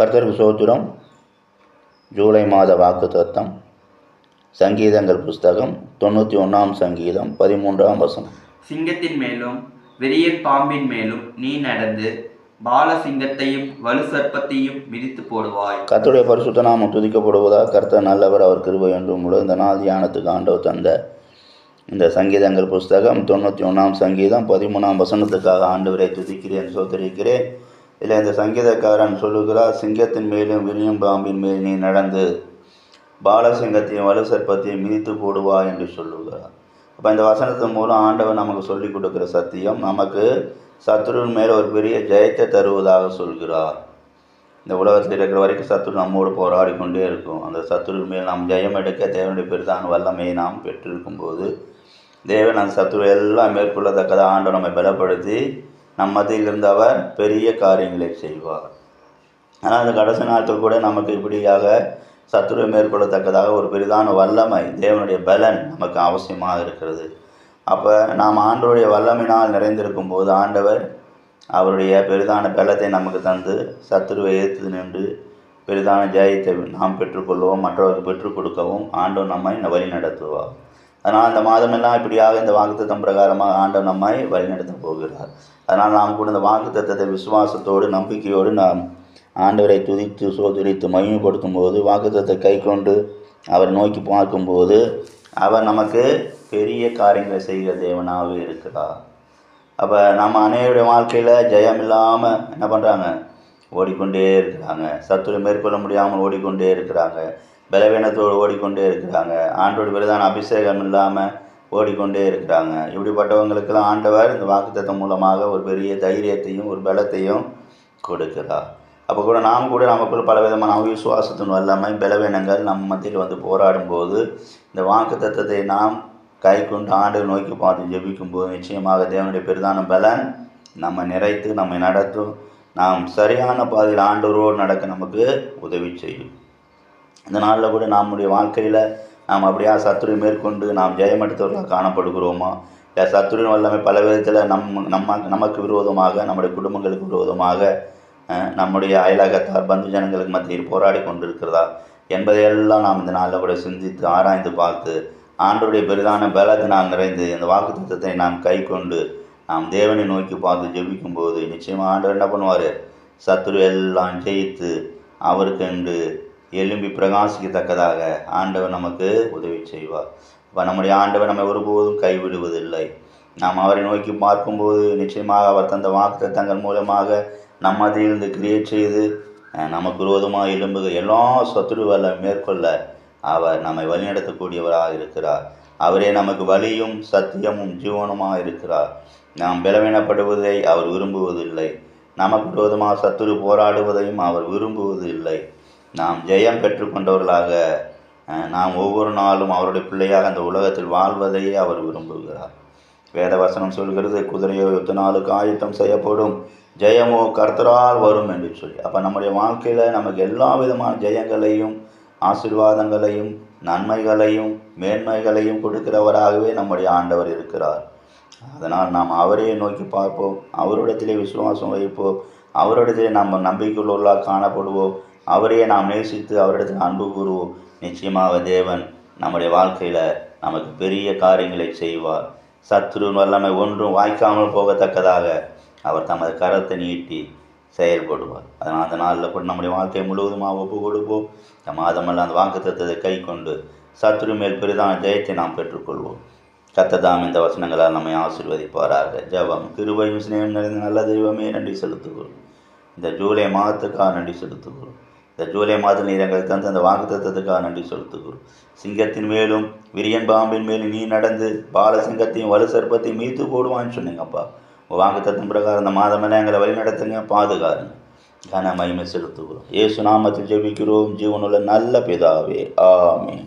கர்த்தருக்கு சோத்திரம். ஜூலை மாத வாக்குத்தத்தம் சங்கீதங்கள் புஸ்தகம் 91 சங்கீதம் 13 வசனம். சிங்கத்தின் மேலும் விரியன் பாம்பின் மேலும் நீ நடந்து பால சிங்கத்தையும் வலு சர்ப்பத்தையும் மிதித்து போடுவாய். கர்த்தருடைய பரிசுத்த நாமம் துதிக்கப்படுவதாக. கர்த்தர் நல்லவர், அவர் கிருபை என்றும் உள்ள. இந்த நாள் தியானத்துக்கு ஆண்டவர் தந்த இந்த சங்கீதங்கள் புஸ்தகம் 91 சங்கீதம் 13 வசனத்துக்காக ஆண்டவரை துதிக்கிறேன், சோதரிக்கிறேன். இதில் இந்த சங்கீதக்காரன் சொல்லுகிறார், சிங்கத்தின் மேலும் விரியும் பாம்பின் மேல் நீ நடந்து பாலசிங்கத்தையும் வலு சர்ப்பத்தையும் மிதித்து போடுவா என்று சொல்லுகிறார். அப்போ இந்த வசனத்தின் மூலம் ஆண்டவர் நமக்கு சொல்லிக் கொடுக்குற சத்தியம், நமக்கு சத்துருவின் மேல் ஒரு பெரிய ஜெயத்தை தருவதாக சொல்கிறார். இந்த உலகத்தில் இருக்கிற வரைக்கும் சத்துரு நம்மோடு போராடி கொண்டே இருக்கும். அந்த சத்துருவின் மேல் நாம் ஜெயம் எடுக்க தேவனுடைய பெரிதான வல்லமையை நாம் பெற்றிருக்கும் போது தேவன் அந்த சத்துரு எல்லாம் மேற்கொள்ளத்தக்கதாக ஆண்டவர் நம்மை பலப்படுத்தி நம் மத்தியில் இருந்தவர் பெரிய காரியங்களை செய்வார். ஆனால் அந்த கடைசி நாட்கள் கூட நமக்கு இப்படியாக சத்துருவை மேற்கொள்ளத்தக்கதாக ஒரு பெரிதான வல்லமை, தேவனுடைய பலன் நமக்கு அவசியமாக இருக்கிறது. அப்போ நாம் ஆண்டவருடைய வல்லமையினால் நிறைந்திருக்கும் போது ஆண்டவர் அவருடைய பெரிதான பலத்தை நமக்கு தந்து சத்துருவை ஏற்று நின்று பெரிதான ஜெயத்தை நாம் பெற்றுக்கொள்ளவும் மற்றவர்களுக்கு பெற்றுக் கொடுக்கவும் ஆண்டவர் நம்மை வழி நடத்துவார். அதனால் அந்த மாதமெல்லாம் இப்படியாக இந்த வாக்குத்தத்தம் பிரகாரமாக ஆண்டவர் நம்மை வழிநடத்த போகிறார். அதனால் நாம் கூட இந்த வாக்குத்தத்தத்தை விசுவாசத்தோடு நம்பிக்கையோடு நாம் ஆண்டவரை துதித்து சோதரித்து மகிமைப்படுத்தும் போது, வாக்குத்தத்தை கை கொண்டு அவரை நோக்கி பார்க்கும்போது அவர் நமக்கு பெரிய காரியங்களை செய்கிற தேவனாகவே இருக்கிறார். அப்போ நம்ம அனைவருடைய வாழ்க்கையில் ஜெயம் இல்லாமல் என்ன பண்ணுறாங்க, ஓடிக்கொண்டே இருக்கிறாங்க. சத்துரு மேற்கொள்ள முடியாமல் ஓடிக்கொண்டே இருக்கிறாங்க. பலவீனத்தோடு ஓடிக்கொண்டே இருக்கிறாங்க. ஆண்டோட பெரிதான அபிஷேகம் இல்லாமல் ஓடிக்கொண்டே இருக்கிறாங்க. இப்படிப்பட்டவங்களுக்கெல்லாம் ஆண்டவர் இந்த வாக்குத்தத்தம் மூலமாக ஒரு பெரிய தைரியத்தையும் ஒரு பலத்தையும் கொடுக்கிறார். அப்போ கூட நாம் கூட நமக்குள்ள பல விதமான அவிசுவாசத்தின் வல்லமை பலவீனங்கள் நம்ம மத்தியில் வந்து போராடும்போது இந்த வாக்குத்தத்தத்தை நாம் கை கொண்டு ஆண்டை நோக்கி பார்த்து ஜெபிக்கும்போது நிச்சயமாக தேவனுடைய பெரிதான பலன் நம்ம நிறைத்து நம்மை நடத்தும். நாம் சரியான பாதையில் ஆண்டவரோடு நடக்க நமக்கு உதவி செய்யும். இந்த நாளில் கூட நம்முடைய வாழ்க்கையில் நாம் அப்படியா சத்துருவை மேற்கொண்டு நாம் ஜெயமெடுத்தவர்களாக காணப்படுகிறோமா, இல்லை சத்துருவின் வல்லமை பல விதத்தில் நமக்கு விரோதமாக, நம்முடைய குடும்பங்களுக்கு விரோதமாக, நம்முடைய அயலகத்தார் பந்து ஜனங்களுக்கு மத்தியில் போராடி கொண்டிருக்கிறதா என்பதையெல்லாம் நாம் இந்த நாளில் கூட சிந்தித்து ஆராய்ந்து பார்த்து ஆண்டவருடைய பெரிதான பலத்தினால் நிறைந்து இந்த வாக்குத்தத்தத்தை நாம் கை கொண்டு நாம் தேவனை நோக்கி பார்த்து ஜெபிக்கும் போது நிச்சயமாக ஆண்டவர் என்ன பண்ணுவார், சத்துரு எல்லாம் ஜெயித்து அவருக்கு என்று எழும்பி பிரகாசிக்கத்தக்கதாக ஆண்டவர் நமக்கு உதவி செய்வார். இப்போ நம்முடைய ஆண்டவர் நம்மை ஒருபோதும் கைவிடுவதில்லை. நாம் அவரை நோக்கி பார்க்கும்போது நிச்சயமாக அவர் தந்த வாக்குத்தத்தங்கள் மூலமாக நம்ம அதிலிருந்து கிரியேட் செய்து நமக்கு விரோதமாக எழும்புகிற எல்லா சத்துருவலை மேற்கொள்ள அவர் நம்மை வழிநடத்தக்கூடியவராக இருக்கிறார். அவரே நமக்கு வழியும் சத்தியமும் ஜீவனுமாக இருக்கிறார். நாம் பலவீனப்படுவதை அவர் விரும்புவதில்லை. நமக்கு விரோதமாக சத்துரு போராடுவதையும் அவர் விரும்புவதில்லை. நாம் ஜெயம் பெற்றுக்கொண்டவர்களாக நாம் ஒவ்வொரு நாளும் அவருடைய பிள்ளையாக அந்த உலகத்தில் வாழ்வதையே அவர் விரும்புகிறார். வேதவசனம் சொல்கிறது, குதிரையோ யுத்த நாளுக்கு ஆயத்தம் செய்யப்படும், ஜெயமோ கர்த்தரால் வரும் என்று சொல்லி. அப்போ நம்முடைய வாழ்க்கையில் நமக்கு எல்லா விதமான ஜெயங்களையும் ஆசீர்வாதங்களையும் நன்மைகளையும் மேன்மைகளையும் கொடுக்கிறவராகவே நம்முடைய ஆண்டவர் இருக்கிறார். அதனால் நாம் அவரையே நோக்கி பார்ப்போம், அவரிடத்திலே விசுவாசம் வைப்போம், அவரிடத்திலே நாம் நம்பிக்கையுள்ளவர்களாக காணப்படுவோம், அவரையே நாம் நேசித்து அவரிடத்தில் அன்பு கூறுவோம். நிச்சயமாக தேவன் நம்முடைய வாழ்க்கையில் நமக்கு பெரிய காரியங்களை செய்வார். சத்துருவின் வல்லமை ஒன்றும் வாய்க்காமல் போகத்தக்கதாக அவர் தமது கரத்தை நீட்டி செயல்படுவார். அதனால் அந்த நாளில் கூட நம்முடைய வாழ்க்கையை முழுவதுமாக ஒப்பு கொடுப்போம். இந்த மாதமெல்லாம் அந்த வாக்குத்தத்தத்தை கை கொண்டு சத்துரு மேல் பெரிதான ஜெயத்தை நாம் பெற்றுக்கொள்வோம். கர்த்தர் இந்த வசனங்களால் நம்மை ஆசீர்வதிப்பாராக. ஜெபம். கிருபையும் சிநேகம் நிறைந்த நல்ல தெய்வமே, நன்றி செலுத்துகிறோம். இந்த ஜூலை மாதத்துக்காக நன்றி செலுத்துகிறோம். இந்த ஜூலை மாதம் நீர் எங்களுக்கு தந்து அந்த வாக்குத்தத்தத்துக்காக நன்றி செலுத்துகிறோம். சிங்கத்தின் மேலும் விரியன் பாம்பின் மேலும் நீ நடந்து பாலசிங்கத்தையும் வலு சர்ப்பத்தையும் மீத்து போடுவான்னு சொன்னீங்கப்பா. வாக்குத்தத்தம் பிரகாரம் இந்த மாதமெல்லாம் எங்களை வழி நடத்துங்க, பாதுகாருங்க. கன மகிமை செலுத்துகிறோம். இயேசு நாமத்தில் ஜெபிக்கிறோம், ஜீவனுள்ள நல்ல பிதாவே, ஆமென்.